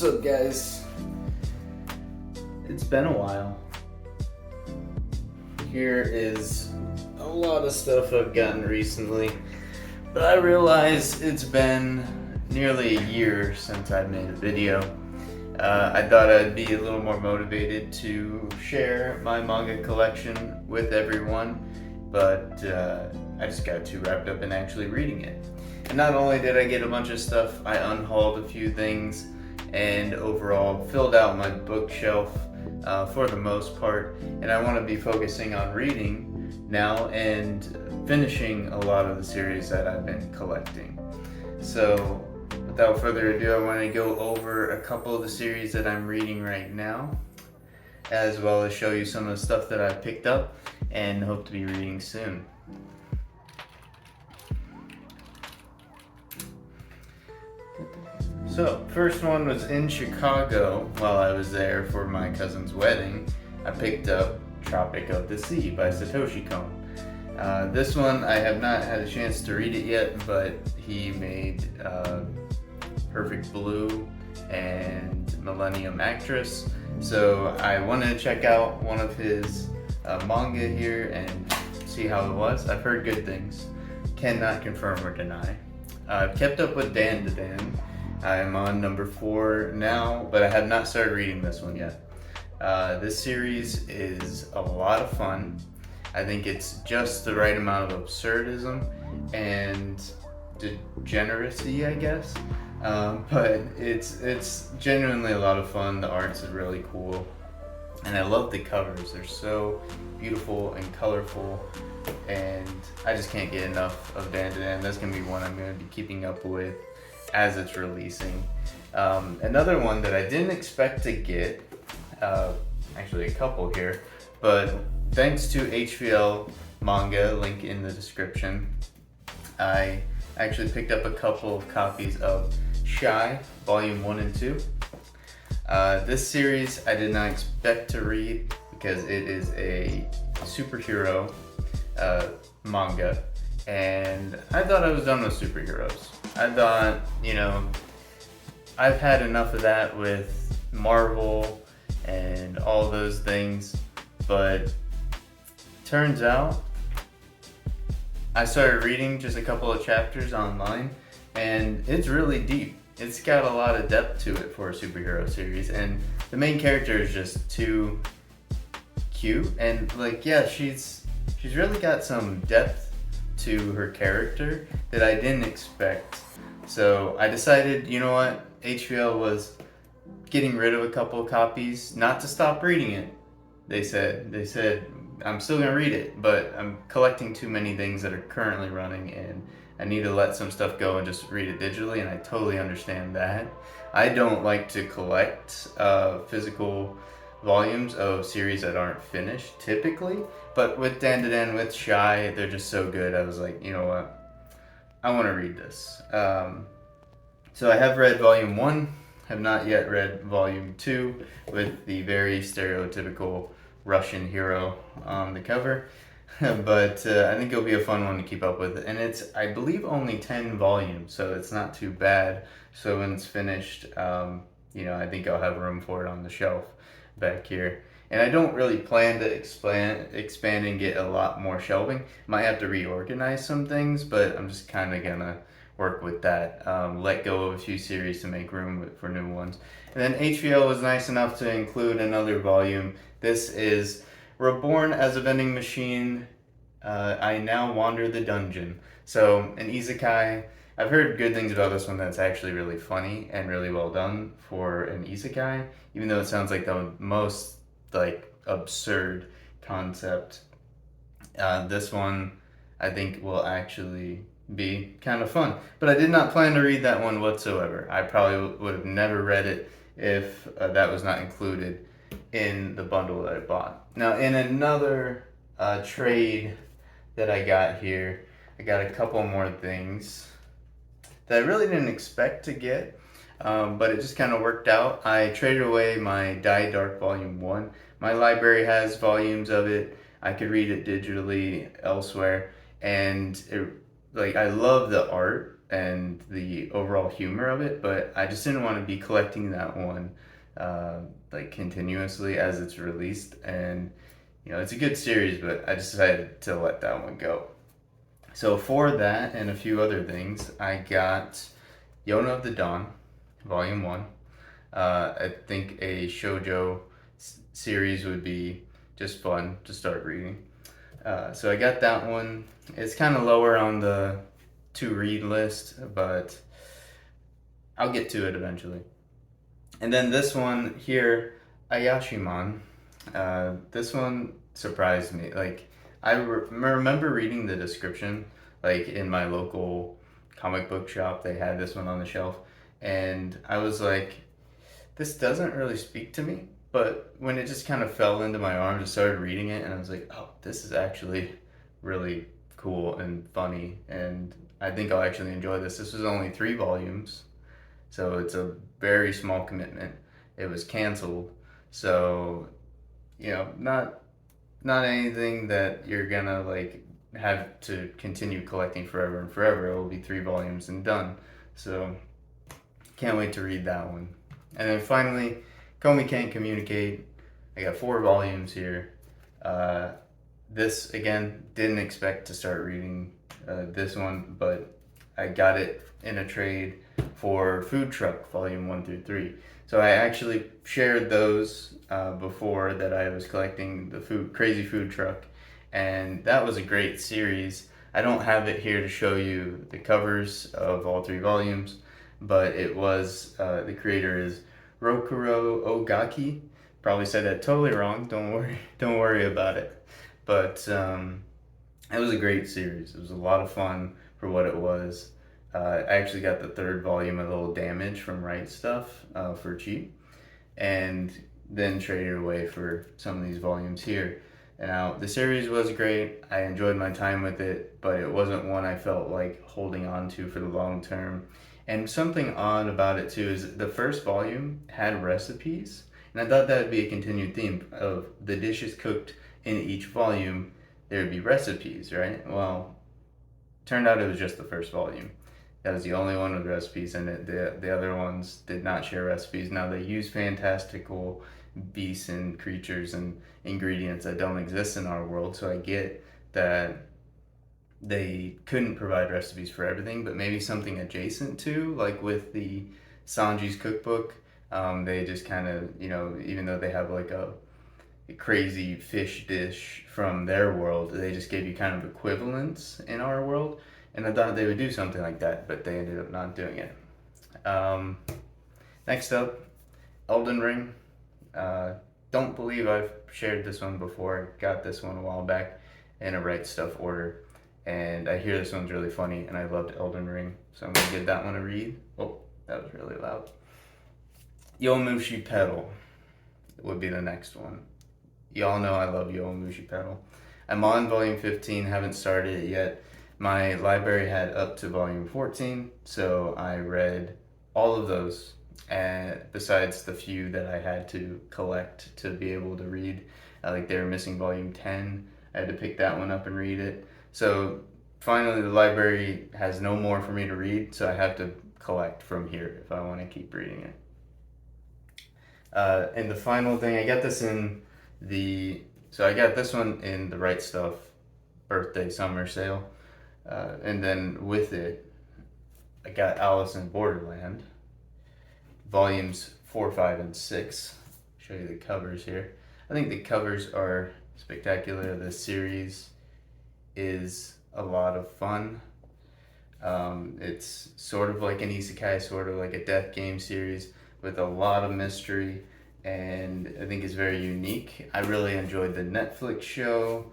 What's up, guys? It's been a while. Here is a lot of stuff I've gotten recently, but I realize it's been nearly a year since I made a video. I thought I'd be a little more motivated to share my manga collection with everyone, but I just got too wrapped up in actually reading it. And not only did I get a bunch of stuff, I unhauled a few things and overall filled out my bookshelf for the most part. And I want to be focusing on reading now and finishing a lot of the series that I've been collecting. So without further ado, I want to go over a couple of the series that I'm reading right now, as well as show you some of the stuff that I picked up and hope to be reading soon. So, first one was in Chicago while I was there for my cousin's wedding. I picked up Tropic of the Sea by Satoshi Kon. This one I have not had a chance to read it yet, but he made Perfect Blue and Millennium Actress. So I wanted to check out one of his manga here and see how it was. I've heard good things. Cannot confirm or deny. I've kept up with Dan to Dan. I'm on number 4 now, but I have not started reading this one yet. This series is a lot of fun. I think it's just the right amount of absurdism and degeneracy, I guess. But it's genuinely a lot of fun. The art's really cool. And I love the covers. They're so beautiful and colorful. And I just can't get enough of Dan to Dan. That's going to be one I'm going to be keeping up with as it's releasing. Another one that I didn't expect to get, actually a couple here, but thanks to Hvlmanga, link in the description, I actually picked up a couple of copies of Shy, Volume 1 and 2. This series I did not expect to read because it is a superhero manga, and I thought I was done with superheroes. I thought, I've had enough of that with Marvel and all those things, but turns out I started reading just a couple of chapters online, and it's really deep. It's got a lot of depth to it for a superhero series, and the main character is just too cute, and she's really got some depth to her character that I didn't expect. So I decided, you know what, HVL was getting rid of a couple of copies, not to stop reading it. They said I'm still gonna read it, but I'm collecting too many things that are currently running, and I need to let some stuff go and just read it digitally, and I totally understand that. I don't like to collect physical volumes of series that aren't finished typically, but with Dan to Dan, with Shy, they're just so good. I was like, you know what, I want to read this. So I have read Volume 1, have not yet read Volume 2 with the very stereotypical Russian hero on the cover, but I think it'll be a fun one to keep up with, and it's, I believe, only 10 volumes, so it's not too bad. So when it's finished, I think I'll have room for it on the shelf back here. And I don't really plan to expand and get a lot more shelving. Might have to reorganize some things, but I'm just kind of gonna work with that. Let go of a few series to make room for new ones. And then HVL was nice enough to include another volume. This is Reborn as a Vending Machine, I Now Wander the Dungeon. So an isekai. I've heard good things about this one, that's actually really funny and really well done for an isekai, even though it sounds like the most absurd concept. This one I think will actually be kind of fun, but I did not plan to read that one whatsoever. I probably would have never read it if that was not included in the bundle that I bought. Now, in another trade that I got here, I got a couple more things that I really didn't expect to get, but it just kind of worked out. I traded away my Die Dark Volume 1. My library has volumes of it. I could read it digitally elsewhere, and I love the art and the overall humor of it, but I just didn't want to be collecting that one like continuously as it's released. And it's a good series, but I decided to let that one go. So for that and a few other things, I got Yona of the Dawn, Volume 1. I think a shoujo series would be just fun to start reading. So I got that one. It's kind of lower on the to read list, but I'll get to it eventually. And then this one here, Ayashiman. This one surprised me. Like, remember reading the description, like in my local comic book shop, they had this one on the shelf, and I was like, this doesn't really speak to me. But when it just kind of fell into my arms, I started reading it, and I was like, oh, this is actually really cool and funny, and I think I'll actually enjoy this. This was only 3 volumes, so it's a very small commitment. It was canceled, so not anything that you're gonna like have to continue collecting forever and forever. It will be 3 volumes and done. So can't wait to read that one. And then finally, Comey Can't Communicate. I got 4 volumes here. This again, didn't expect to start reading this one, but I got it in a trade for Food Truck Volume 1 through 3. So I actually shared those before that I was collecting the Crazy Food Truck, and that was a great series. I don't have it here to show you the covers of all 3 volumes, but it was, the creator is Rokuro Ogaki. Probably said that totally wrong. Don't worry about it. But it was a great series. It was a lot of fun for what it was. I actually got the 3rd volume, A Little Damage, from Right Stuff for cheap, and then traded away for some of these volumes here. And now the series was great. I enjoyed my time with it, but it wasn't one I felt like holding on to for the long term. And something odd about it too is the first volume had recipes, and I thought that would be a continued theme of the dishes cooked in each volume. There would be recipes, right? Well, turned out it was just the first volume. That was the only one with recipes, and the other ones did not share recipes. Now they use fantastical beasts and creatures and ingredients that don't exist in our world, so I get that they couldn't provide recipes for everything, but maybe something adjacent to, like with the Sanji's cookbook. They just kind of, even though they have like a crazy fish dish from their world, they just gave you kind of equivalents in our world. And I thought they would do something like that, but they ended up not doing it. Next up, Elden Ring. Don't believe I've shared this one before. I got this one a while back in a Right Stuff order. And I hear this one's really funny, and I loved Elden Ring. So I'm going to give that one a read. Oh, that was really loud. Yomushi Pedal would be the next one. Y'all know I love Yomushi Pedal. I'm on volume 15, haven't started it yet. My library had up to volume 14, so I read all of those, and besides the few that I had to collect to be able to read. Like they were missing volume 10, I had to pick that one up and read it. So finally the library has no more for me to read, so I have to collect from here if I want to keep reading it. And the final thing, I got this one in the Right Stuff birthday summer sale. And then with it, I got Alice in Borderland, volumes 4, 5, and 6. Show you the covers here. I think the covers are spectacular. The series is a lot of fun. It's sort of like an isekai, sort of like a death game series with a lot of mystery, and I think it's very unique. I really enjoyed the Netflix show,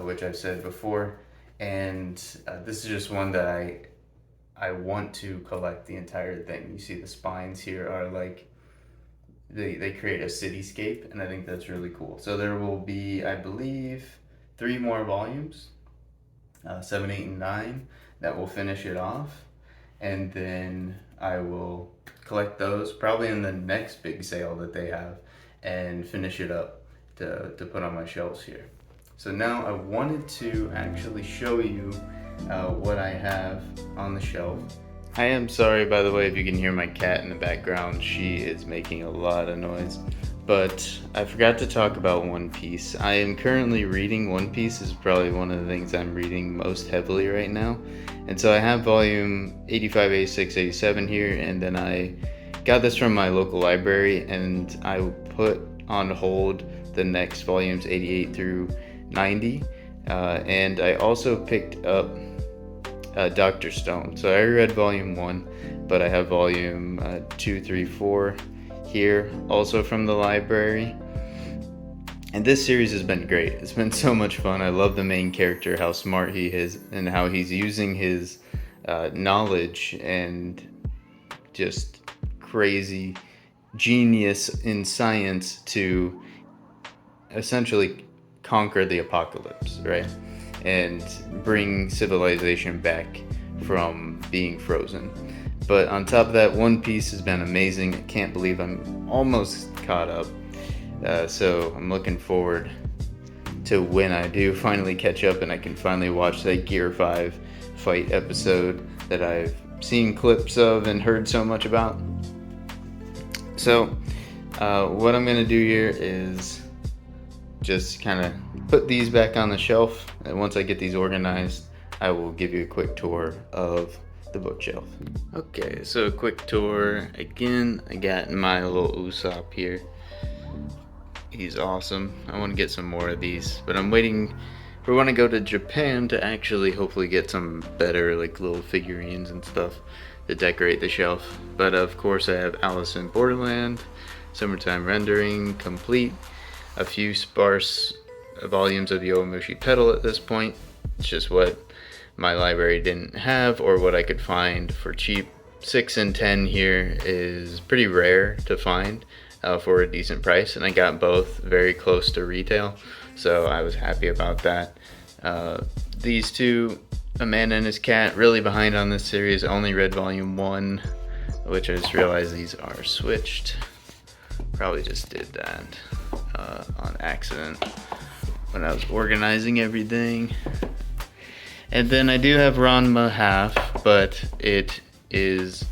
which I've said before. And this is just one that I want to collect the entire thing. You see the spines here are like, they create a cityscape, and I think that's really cool. So there will be, I believe, 3 more volumes, 7, 8, and 9, that will finish it off. And then I will collect those probably in the next big sale that they have and finish it up to put on my shelves here. So now I wanted to actually show you what I have on the shelf I am sorry, by the way, if you can hear my cat in the background. She is making a lot of noise. But I forgot to talk about One Piece. I am currently reading One Piece. Is probably one of the things I'm reading most heavily right now. And so I have volume 85, 86, 87 here, and then I got this from my local library, and I put on hold the next volumes 88 through 90. And I also picked up Dr. Stone. So I read volume 1, but I have volume 2, 3, 4 here, also from the library. And this series has been great. It's been so much fun. I love the main character, how smart he is, and how he's using his knowledge and just crazy genius in science to essentially conquer the apocalypse, right? And bring civilization back from being frozen. But on top of that, One Piece has been amazing. I can't believe I'm almost caught up. So I'm looking forward to when I do finally catch up and I can finally watch that Gear 5 fight episode that I've seen clips of and heard so much about. So what I'm going to do here is just kind of put these back on the shelf, and once I get these organized, I will give you a quick tour of the bookshelf. Okay, so a quick tour. Again, I got my little Usopp here. He's awesome. I want to get some more of these, but I'm waiting for when I go to Japan to actually hopefully get some better like little figurines and stuff to decorate the shelf. But of course I have Alice in Borderland, Summertime Rendering, complete. A few sparse volumes of Yowamushi Pedal at this point. It's just what my library didn't have or what I could find for cheap. 6 and 10 here is pretty rare to find for a decent price, and I got both very close to retail, so I was happy about that. These two, A Man and His Cat, really behind on this series. I only read volume 1, which I just realized these are switched. Probably just did that on accident when I was organizing everything. And then I do have Ranma half, but it is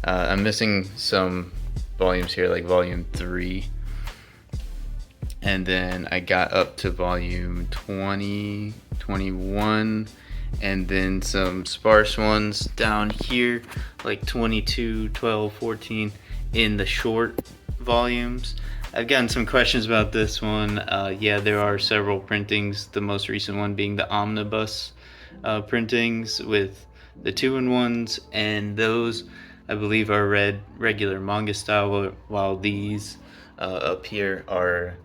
I'm missing some volumes here, like volume 3, and then I got up to volume 20, 21, and then some sparse ones down here, like 22, 12, 14 in the short volumes. I've gotten some questions about this one. Yeah, there are several printings, the most recent one being the omnibus printings with the 2-in-1s, and those I believe are read regular manga style, while these up here are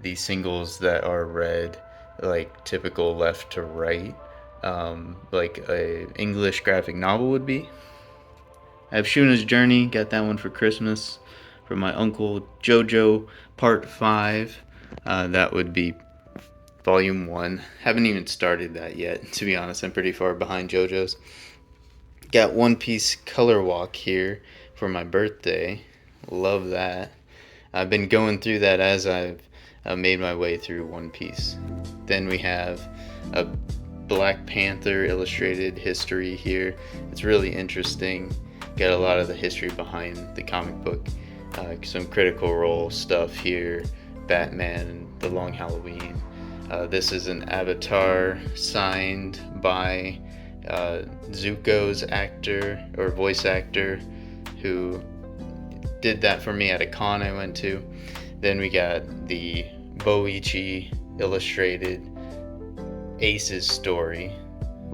the singles that are read like typical left to right, like a English graphic novel would be. I have Shuna's Journey, got that one for Christmas from my uncle. JoJo Part 5, that would be volume 1. Haven't even started that yet, to be honest. I'm pretty far behind JoJo's. Got One Piece Color Walk here for my birthday. Love that. I've been going through that as I've made my way through One Piece. Then we have a Black Panther illustrated history here. It's really interesting. Got a lot of the history behind the comic book. Some Critical Role stuff here. Batman, The Long Halloween. This is an avatar signed by Zuko's actor or voice actor who did that for me at a con I went to. Then we got the Boichi illustrated Ace's story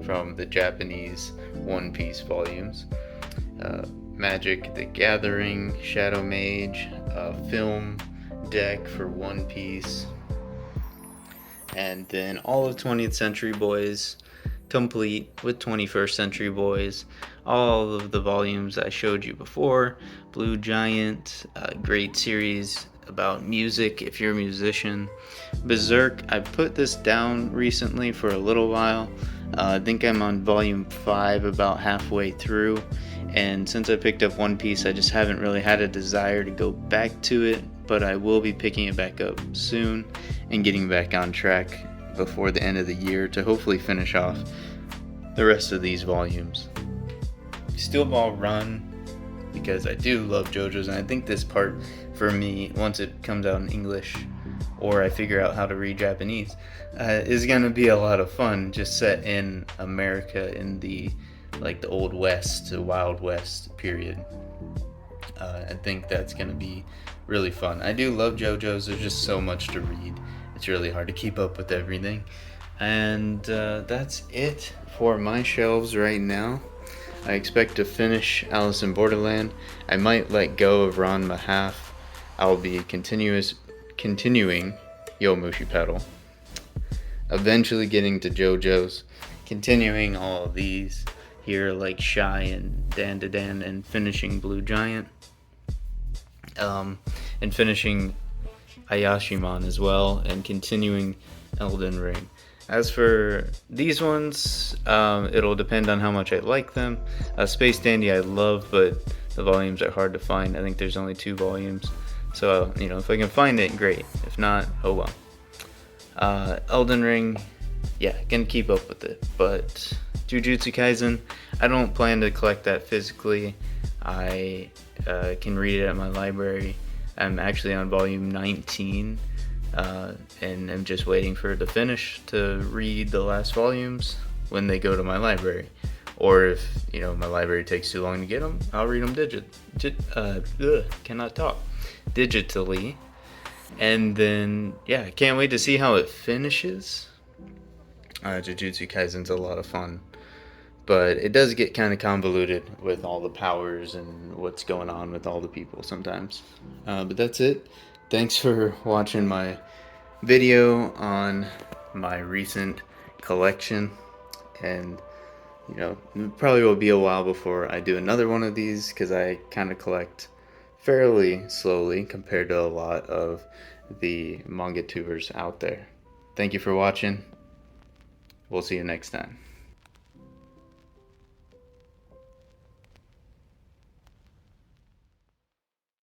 from the Japanese One Piece volumes. Magic the Gathering, Shadow Mage, film deck for One Piece, and then all of 20th Century Boys complete with 21st Century Boys. All of the volumes I showed you before. Blue Giant, a great series about music if you're a musician. Berserk, I put this down recently for a little while. I think I'm on volume 5, about halfway through, and since I picked up One Piece I just haven't really had a desire to go back to it, but I will be picking it back up soon and getting back on track before the end of the year to hopefully finish off the rest of these volumes. Steel Ball Run, because I do love JoJo's, and I think this part for me, once it comes out in English or I figure out how to read Japanese, is gonna be a lot of fun. Just set in America in the Old West, the Wild West period. I think that's gonna be really fun. I do love JoJo's. There's just so much to read. It's really hard to keep up with everything. And that's it for my shelves right now. I expect to finish Alice in Borderland. I might let go of Ron Mahaf. I'll be continuing Yomushi Pedal. Eventually getting to JoJo's. Continuing all of these here, like Shy and Dan to Dan, and finishing Blue Giant. And finishing Ayashimon as well, and continuing Elden Ring. As for these ones, it'll depend on how much I like them. Space Dandy I love, but the volumes are hard to find. I think there's only 2 volumes. So, if I can find it, great. If not, oh well. Elden Ring, yeah, gonna keep up with it. But Jujutsu Kaisen, I don't plan to collect that physically. I can read it at my library. I'm actually on volume 19. And I'm just waiting for it to finish to read the last volumes when they go to my library. Or if, my library takes too long to get them, I'll read them digitally. And then, yeah, can't wait to see how it finishes. Jujutsu Kaisen's a lot of fun. But it does get kind of convoluted with all the powers and what's going on with all the people sometimes. But that's it. Thanks for watching my video on my recent collection, and it probably will be a while before I do another one of these, because I kind of collect fairly slowly compared to a lot of the manga tubers out there. Thank you for watching. We'll see you next time.